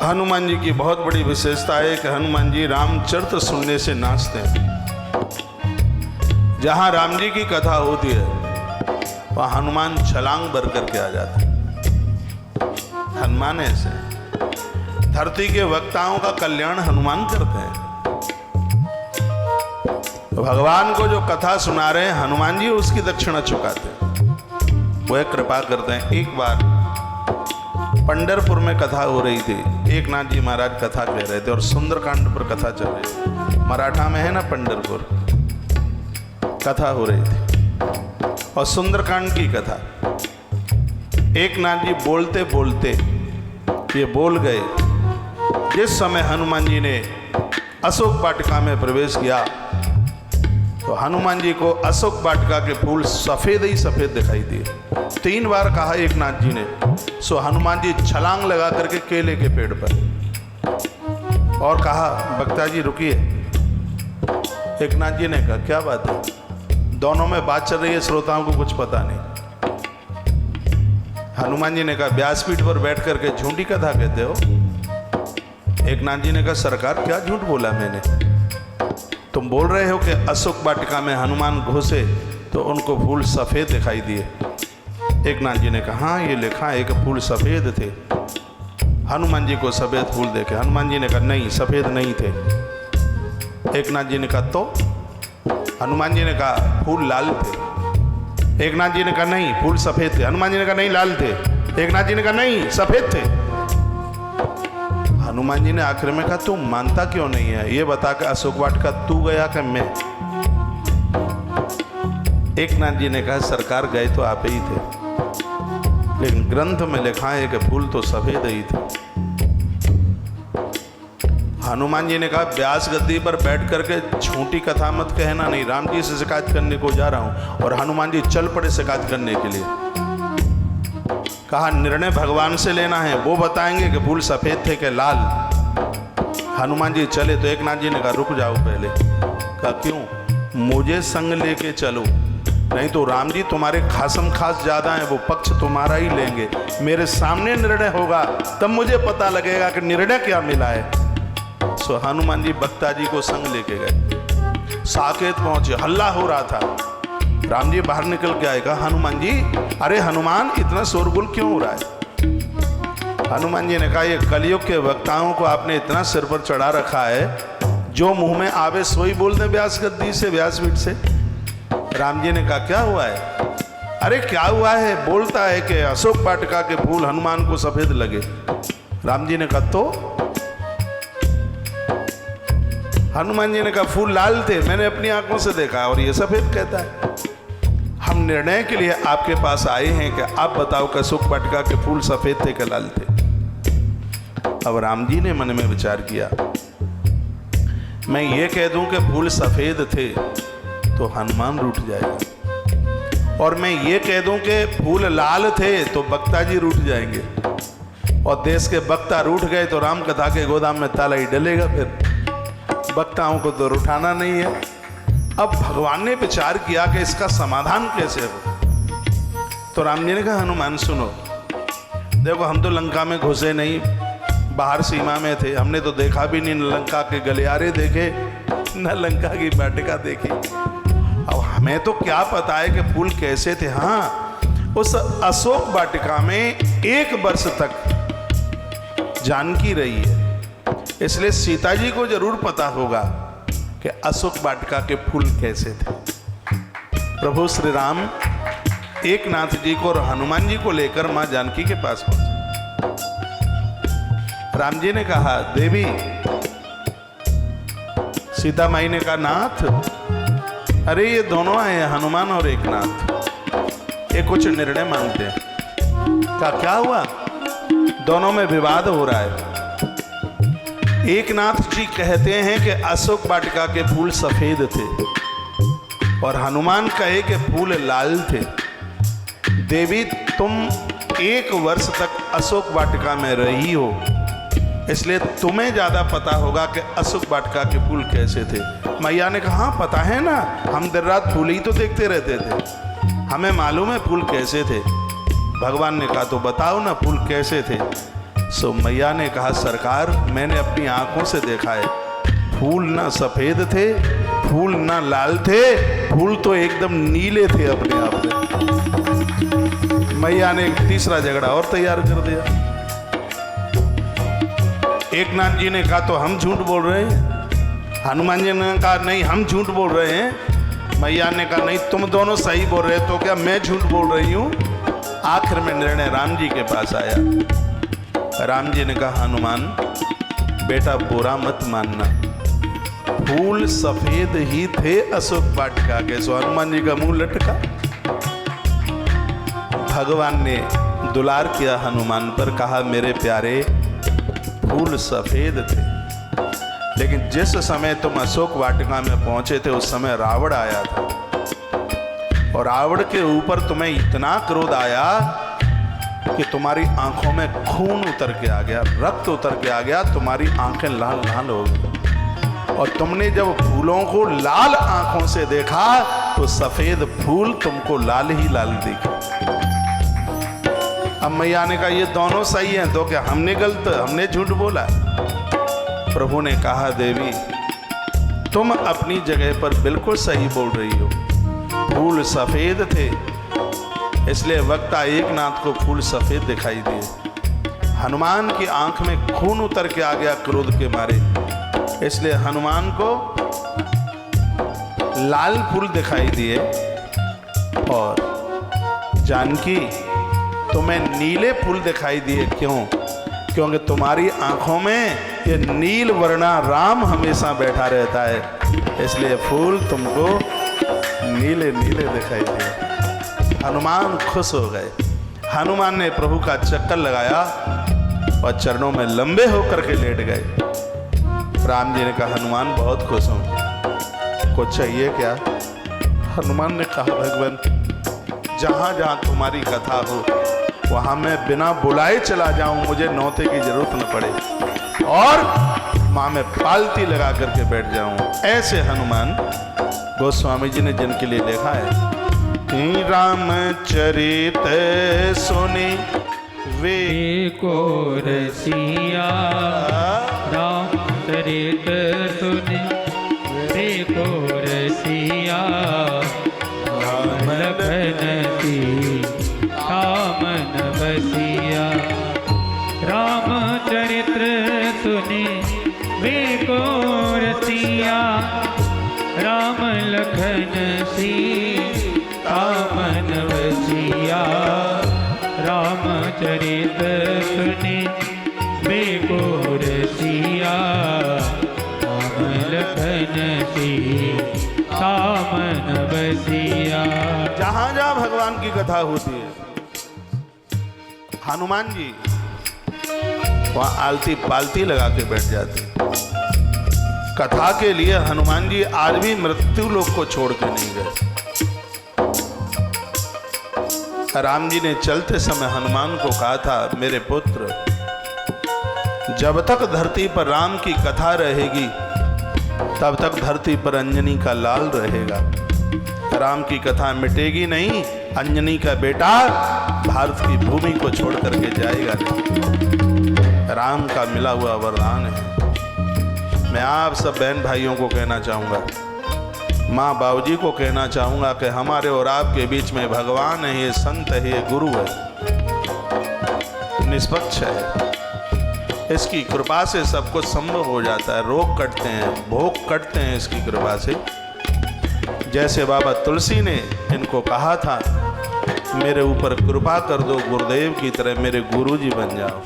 हनुमान जी की बहुत बड़ी विशेषता है कि हनुमान जी रामचरित्र सुनने से नाचते हैं। जहां राम जी की कथा होती है वहां हनुमान छलांग भर करके आ जाते हैं। हनुमान ऐसे धरती के वक्ताओं का कल्याण हनुमान करते हैं। तो भगवान को जो कथा सुना रहे हैं हनुमान जी उसकी दक्षिणा चुकाते हैं, वह कृपा करते हैं। एक बार पंढरपुर में कथा हो रही थी, एकनाथ जी महाराज कथा कह रहे थे और सुंदरकांड पर कथा चल रही थी। मराठा में है ना पंढरपुर, कथा हो रही थी और सुंदरकांड की कथा। एकनाथ जी बोलते बोलते ये बोल गए, जिस समय हनुमान जी ने अशोक वाटिका में प्रवेश किया तो हनुमान जी को अशोक वाटिका के फूल सफेद ही सफेद दिखाई दिए। 3 बार कहा एकनाथ जी ने। सो हनुमान जी छलांग लगा करके केले के पेड़ पर और कहा, बक्ता जी रुकिए। एकनाथ जी ने कहा, क्या बात है? दोनों में बात चल रही है, श्रोताओं को कुछ पता नहीं। हनुमान जी ने कहा, व्यासपीठ पर बैठ करके झूठी कथा कहते हो। एकनाथ जी ने कहा, सरकार क्या झूठ बोला मैंने? तुम बोल रहे हो कि अशोक वाटिका में हनुमान घुसे तो उनको फूल सफेद दिखाई दिए। एकनाथ जी ने कहा, हाँ ये लिखा है कि फूल सफेद थे। हनुमान जी को सफेद फूल देखे। हनुमान जी ने कहा, नहीं सफेद नहीं थे। एकनाथ जी ने कहा, तो? हनुमान जी ने कहा, फूल लाल थे। एकनाथ जी ने कहा, नहीं फूल सफेद थे। हनुमान जी ने कहा, नहीं लाल थे। एकनाथ जी ने कहा, नहीं सफेद थे। हनुमान जी ने आखिर में कहा, तू मानता क्यों नहीं है? ये बता के अशोक वाटिका तू गया कि मैं? एकनाथ जी ने कहा, सरकार गए तो आप ही थे, लेकिन ग्रंथ में लिखा है कि फूल तो सफेद ही थे। हनुमान जी ने कहा, व्यास गद्दी पर बैठ करके झूठी कथा मत कहना, नहीं राम जी से शिकायत करने को जा रहा हूं। और हनुमान जी चल पड़े शिकायत करने के लिए। कहा, निर्णय भगवान से लेना है, वो बताएंगे कि फूल सफेद थे कि लाल। हनुमान जी चले तो एकनाथ जी ने कहा, रुक जाओ पहले। कहा, क्यों? मुझे संग लेके चलो, नहीं तो राम जी तुम्हारे खासम खास ज्यादा हैं, वो पक्ष तुम्हारा ही लेंगे। मेरे सामने निर्णय होगा तब मुझे पता लगेगा कि निर्णय क्या मिला है। सो हनुमान जी बक्ता जी को संग लेके गए। साकेत पहुंचे, हल्ला हो रहा था। राम जी बाहर निकल के आएगा, हनुमान जी, अरे हनुमान इतना शोरगुल क्यों हो रहा है? हनुमान जी ने कहा, ये कलयुग के वक्ताओं को आपने इतना सिर पर चढ़ा रखा है, जो मुंह में आवे सोई बोल दे व्यास गद्दी से, व्यासपीठ से। राम जी ने कहा, क्या हुआ है? अरे क्या हुआ है? बोलता है कि अशोक वाटिका के फूल हनुमान को सफेद लगे। राम जी ने कहा, तो? हनुमान जी ने कहा, फूल लाल थे, मैंने अपनी आंखों से देखा और ये सफेद कहता है। हम निर्णय के लिए आपके पास आए हैं कि आप बताओ कि अशोक वाटिका के फूल सफेद थे कि लाल थे? अब राम जी ने मन में विचार किया, मैं ये कह दूं कि फूल सफेद थे तो हनुमान रूठ जाएगा, और मैं ये कह दूं कि फूल लाल थे तो बक्ता जी रूठ जाएंगे, और देश के बक्ता रूठ गए तो राम कथा के गोदाम में ताला ही डलेगा। फिर बक्ताओं को तो रुठाना नहीं है। अब भगवान ने विचार किया कि इसका समाधान कैसे हो। तो राम जी ने कहा, हनुमान सुनो, देखो हम तो लंका में घुसे नहीं, बाहर सीमा में थे, हमने तो देखा भी नहीं, न लंका के गलियारे देखे न लंका की वाटिका देखी। अब हमें तो क्या पता है कि फूल कैसे थे। हाँ, उस अशोक वाटिका में 1 वर्ष तक जानकी रही है, इसलिए सीता जी को जरूर पता होगा कि अशोक वाटिका के फूल कैसे थे। प्रभु श्री राम एकनाथ जी को और हनुमान जी को लेकर मां जानकी के पास पहुंचे। राम जी ने कहा, देवी। सीता माई ने कहा, नाथ, अरे ये दोनों आए हैं, हनुमान और एकनाथ, ये कुछ निर्णय मांगते हैं। कहा, क्या हुआ? दोनों में विवाद हो रहा है। एकनाथ जी कहते हैं कि अशोक वाटिका के फूल सफेद थे और हनुमान कहे कि फूल लाल थे। देवी, तुम 1 वर्ष तक अशोक वाटिका में रही हो, इसलिए तुम्हें ज्यादा पता होगा कि अशोक वाटिका के फूल कैसे थे। मैया ने कहा, हाँ पता है ना, हम दिन रात फूल ही तो देखते रहते थे, हमें मालूम है फूल कैसे थे। भगवान ने कहा, तो बताओ ना फूल कैसे थे? सो मैया ने कहा सरकार मैंने अपनी आंखों से देखा है, फूल ना सफेद थे, फूल ना लाल थे, फूल तो एकदम नीले थे अपने आप में। मैया ने एक तीसरा झगड़ा और तैयार कर दिया। एकनाथ जी ने कहा तो हम झूठ बोल रहे हैं। हनुमान जी ने कहा नहीं हम झूठ बोल रहे हैं। मैया ने कहा नहीं तुम दोनों सही बोल रहे, तो क्या मैं झूठ बोल रही हूँ। आखिर में निर्णय राम जी के पास आया। राम जी ने कहा हनुमान बेटा बुरा मत मानना, फूल सफेद ही थे अशोक वाटिका के। सो हनुमान जी का मुंह लटका। भगवान ने दुलार किया हनुमान पर, कहा मेरे प्यारे फूल सफेद थे, लेकिन जिस समय तुम अशोक वाटिका में पहुंचे थे उस समय रावण आया था, और रावण के ऊपर तुम्हें इतना क्रोध आया कि तुम्हारी आंखों में खून उतर के आ गया, रक्त उतर के आ गया, तुम्हारी आंखें लाल लाल हो गई, और तुमने जब फूलों को लाल आंखों से देखा तो सफेद फूल तुमको लाल ही लाल दिखे। अब मैया ने कहा ये दोनों सही हैं, तो क्या हमने गलत, हमने झूठ बोला। प्रभु ने कहा देवी तुम अपनी जगह पर बिल्कुल सही बोल रही हो, फूल सफेद थे इसलिए वक्ता एकनाथ को फूल सफेद दिखाई दिए। हनुमान की आंख में खून उतर के आ गया क्रोध के मारे, इसलिए हनुमान को लाल फूल दिखाई दिए, और जानकी तुम्हें नीले फूल दिखाई दिए। क्यों? क्योंकि तुम्हारी आंखों में ये नील वर्णा राम हमेशा बैठा रहता है, इसलिए फूल तुमको नीले नीले दिखाई दिए। हनुमान खुश हो गए। हनुमान ने प्रभु का चक्कर लगाया और चरणों में लंबे होकर के लेट गए। राम जी ने कहा हनुमान बहुत खुश हूं, कुछ चाहिए क्या? हनुमान ने कहा भगवान जहां जहां तुम्हारी कथा हो वहां मैं बिना बुलाए चला जाऊं, मुझे नौते की जरूरत न पड़े, और मां में पालती लगा करके बैठ जाऊं। ऐसे हनुमान गोस्वामी जी ने जिनके लिए लिखा है, रामचरित सुने वे को रसिया, रामचरित सुने वे को रसिया, राम लखन सीता मन बसिया। रामचरित्र सुने वे को रसिया, राम लखन सीता मन बसिया। रामचरित सुने वे को रसिया, राम लखन सीता मन बसिया। जहां जहां भगवान की कथा होती है हनुमान जी वहां आलती पालती लगा के बैठ जाते। कथा के लिए हनुमान जी आज भी मृत्यु लोक को छोड़ के नहीं गए। राम जी ने चलते समय हनुमान को कहा था मेरे पुत्र जब तक धरती पर राम की कथा रहेगी तब तक धरती पर अंजनी का लाल रहेगा। राम की कथा मिटेगी नहीं, अंजनी का बेटा भारत की भूमि को छोड़ करके जाएगा नहीं। राम का मिला हुआ वरदान है। मैं आप सब बहन भाइयों को कहना चाहूँगा, माँ बाबूजी को कहना चाहूँगा कि हमारे और आपके बीच में भगवान है, ये संत है, ये गुरु है, निष्पक्ष है। इसकी कृपा से सब कुछ संभव हो जाता है। रोग कटते हैं, भोग कटते हैं इसकी कृपा से। जैसे बाबा तुलसी ने इनको कहा था मेरे ऊपर कृपा कर दो गुरुदेव की तरह, मेरे गुरुजी बन जाओ।